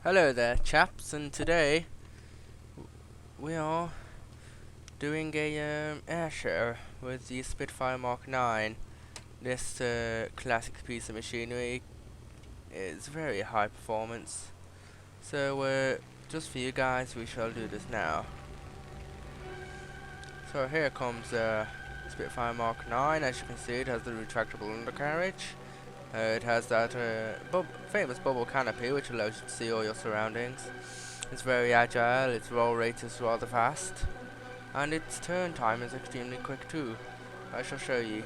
Hello there, chaps, and today we are doing a air show with the Spitfire Mk IX. This classic piece of machinery is very high performance, so just for you guys we shall do this now. So here comes Spitfire Mk IX. As you can see, it has the retractable undercarriage. It has that famous bubble canopy which allows you to see all your surroundings. It's very agile, its roll rate is rather fast, and its turn time is extremely quick too. I shall show you.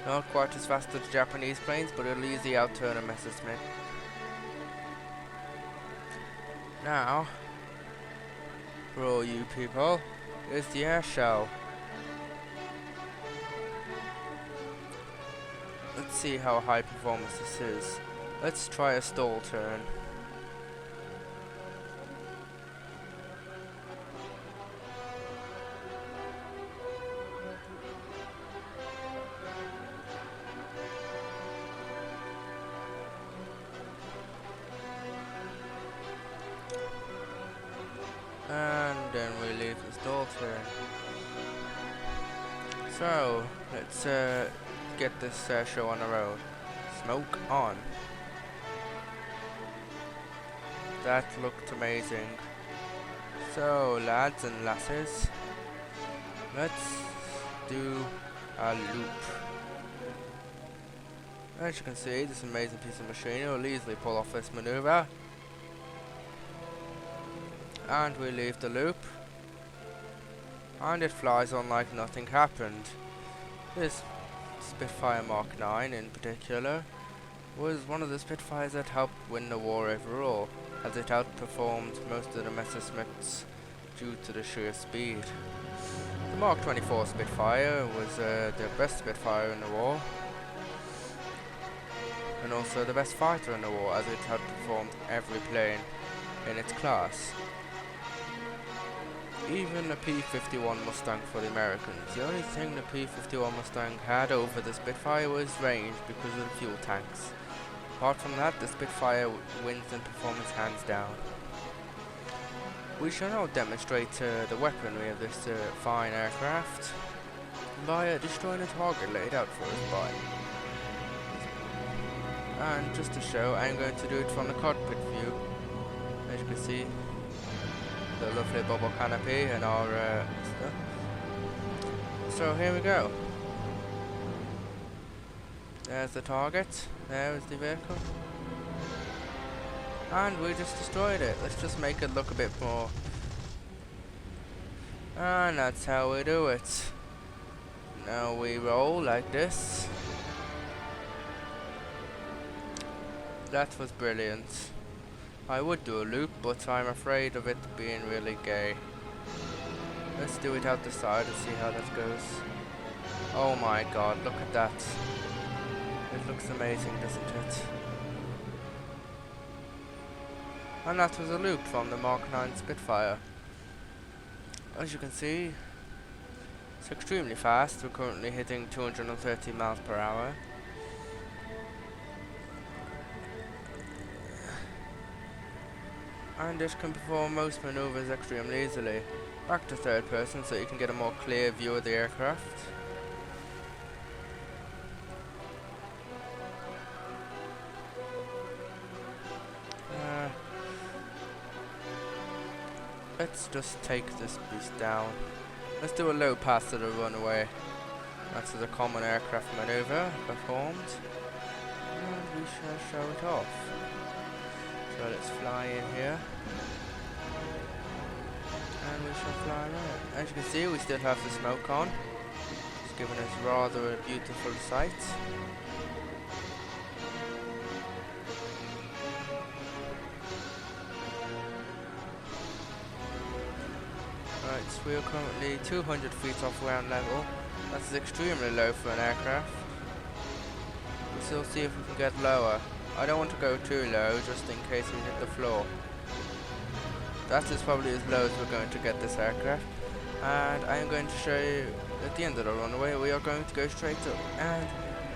Not quite as fast as the Japanese planes, but it'll easily outturn a Messerschmitt. Now, for all you people, is the Airshow. Let's see how high performance this is. Let's try a stall turn. And then we leave the stall turn. So, let's get this show on the road. Smoke on. That looked amazing. So, lads and lasses, let's do a loop. As you can see, this amazing piece of machinery will easily pull off this maneuver. And we leave the loop. And it flies on like nothing happened. This Spitfire Mk IX in particular was one of the Spitfires that helped win the war overall, as it outperformed most of the Messerschmitts due to the sheer speed. The Mark 24 Spitfire was the best Spitfire in the war, and also the best fighter in the war, as it outperformed every plane in its class. Even the P-51 Mustang for the Americans. The only thing the P-51 Mustang had over the Spitfire was range because of the fuel tanks. Apart from that, the Spitfire wins in performance hands down. We shall now demonstrate the weaponry of this fine aircraft by destroying a target laid out for us by. And just to show, I'm going to do it from the cockpit view. As you can see, the lovely bubble canopy and our stuff. So here we go. There's the target. There is the vehicle. And we just destroyed it. Let's just make it look a bit more. And that's how we do it. Now we roll like this. That was brilliant. I would do a loop, but I'm afraid of it being really gay. Let's do it out the side and see how that goes. Oh my god, look at that. It looks amazing, doesn't it? And that was a loop from the Mk IX Spitfire. As you can see, it's extremely fast. We're currently hitting 230 miles per hour. And it can perform most maneuvers extremely easily. Back to third person so you can get a more clear view of the aircraft. Let's just take this beast down. Let's do a low pass to the runway. That's the common aircraft maneuver performed. And we shall show it off. So let's fly in here. And we shall fly around. As you can see, we still have the smoke on. It's giving us rather a beautiful sight. Right, so we are currently 200 feet off ground level. That's extremely low for an aircraft. We'll still see if we can get lower. I don't want to go too low, just in case we hit the floor. That is probably as low as we're going to get this aircraft. And I am going to show you at the end of the runway, we are going to go straight up. And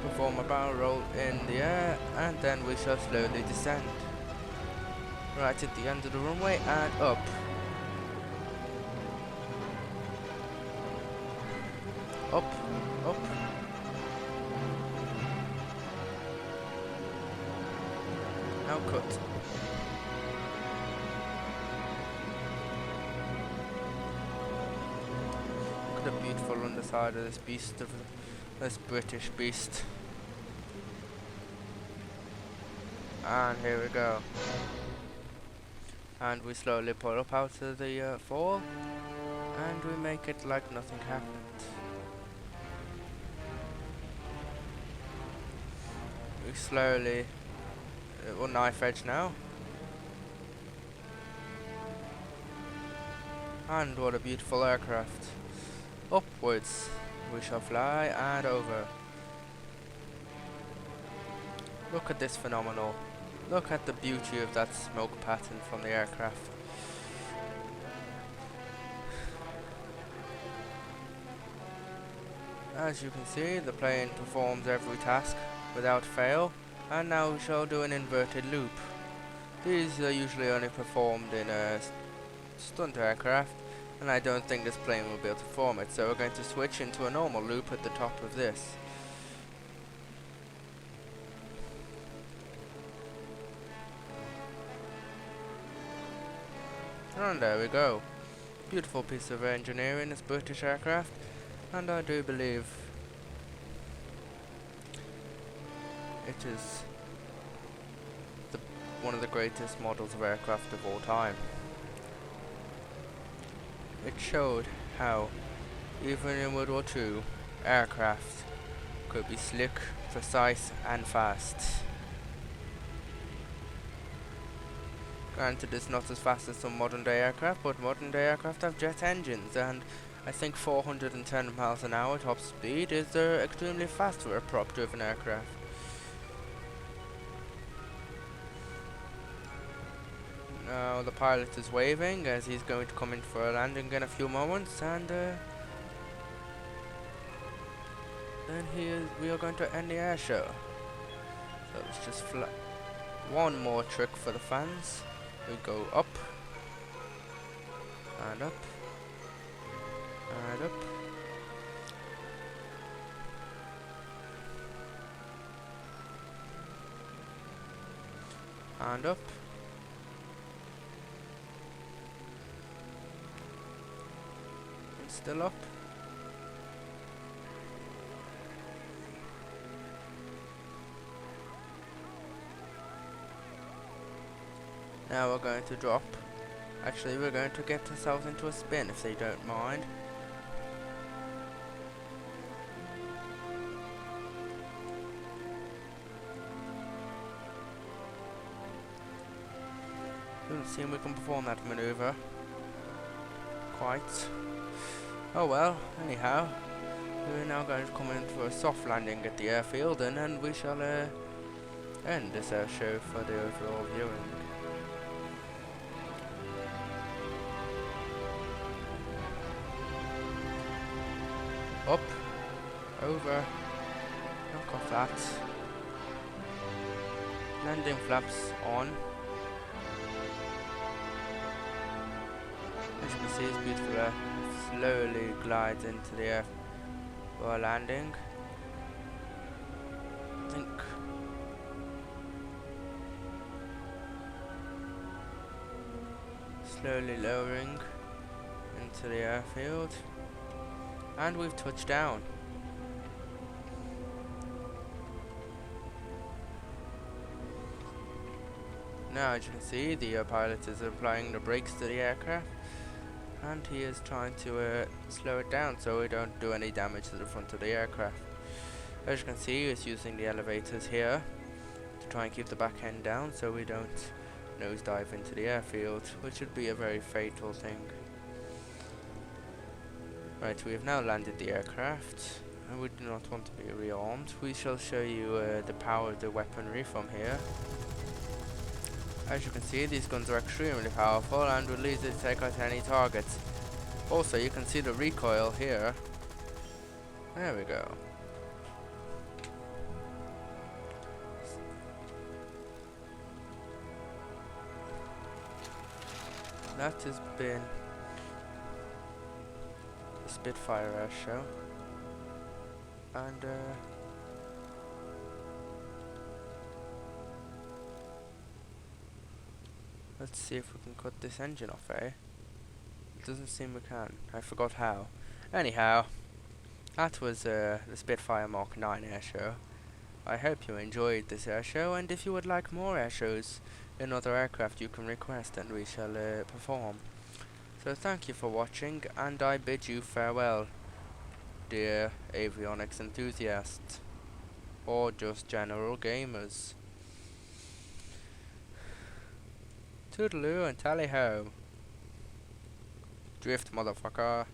perform a barrel roll in the air, and then we shall slowly descend. Right at the end of the runway and up. Up, up. Now cut. Look at the beautiful underside of this beast, of this British beast. And here we go. And we slowly pull up out of the fall, and we make it like nothing happened. We slowly, we're knife edge now. And what a beautiful aircraft. Upwards we shall fly and over. Look at this phenomenal. Look at the beauty of that smoke pattern from the aircraft. As you can see, the plane performs every task without fail, and now we shall do an inverted loop. These are usually only performed in a stunt aircraft, and I don't think this plane will be able to perform it, so we're going to switch into a normal loop at the top of this. And there we go. Beautiful piece of engineering, this British aircraft, and I do believe it is one of the greatest models of aircraft of all time. It showed how, even in World War II, aircraft could be slick, precise and fast. Granted, it's not as fast as some modern day aircraft, but modern day aircraft have jet engines, and I think 410 miles an hour top speed is extremely fast for a prop driven aircraft. Now the pilot is waving as he's going to come in for a landing in a few moments, and then we are going to end the air show. So let's just one more trick for the fans. We go up and up and up. And up. And still up. Now we're going to drop. Actually, we're going to get ourselves into a spin if they don't mind. Doesn't seem we can perform that maneuver quite. Oh well, anyhow, we're now going to come in for a soft landing at the airfield, and then we shall end this air show for the overall viewing. Up, over, knock off that, landing flaps on. As you can see, it's beautiful. Slowly glides into the air for landing. I think slowly lowering into the airfield. And we've touched down. Now, as you can see, the pilot is applying the brakes to the aircraft, and he is trying to slow it down so we don't do any damage to the front of the aircraft. As you can see, he's using the elevators here to try and keep the back end down so we don't nosedive into the airfield, which would be a very fatal thing. Right, we have now landed the aircraft, and we do not want to be rearmed. We shall show you the power of the weaponry from here. As you can see, these guns are extremely powerful and will easily take out any targets. Also, you can see the recoil here. There we go. that has been the Spitfire Airshow, and let's see if we can cut this engine off, eh? It doesn't seem we can. I forgot how. Anyhow, that was the Spitfire Mk IX airshow. I hope you enjoyed this airshow, and if you would like more airshows in other aircraft, you can request and we shall perform. So thank you for watching, and I bid you farewell, dear avionics enthusiasts, or just general gamers. Toodaloo and tally ho. Drift, motherfucker.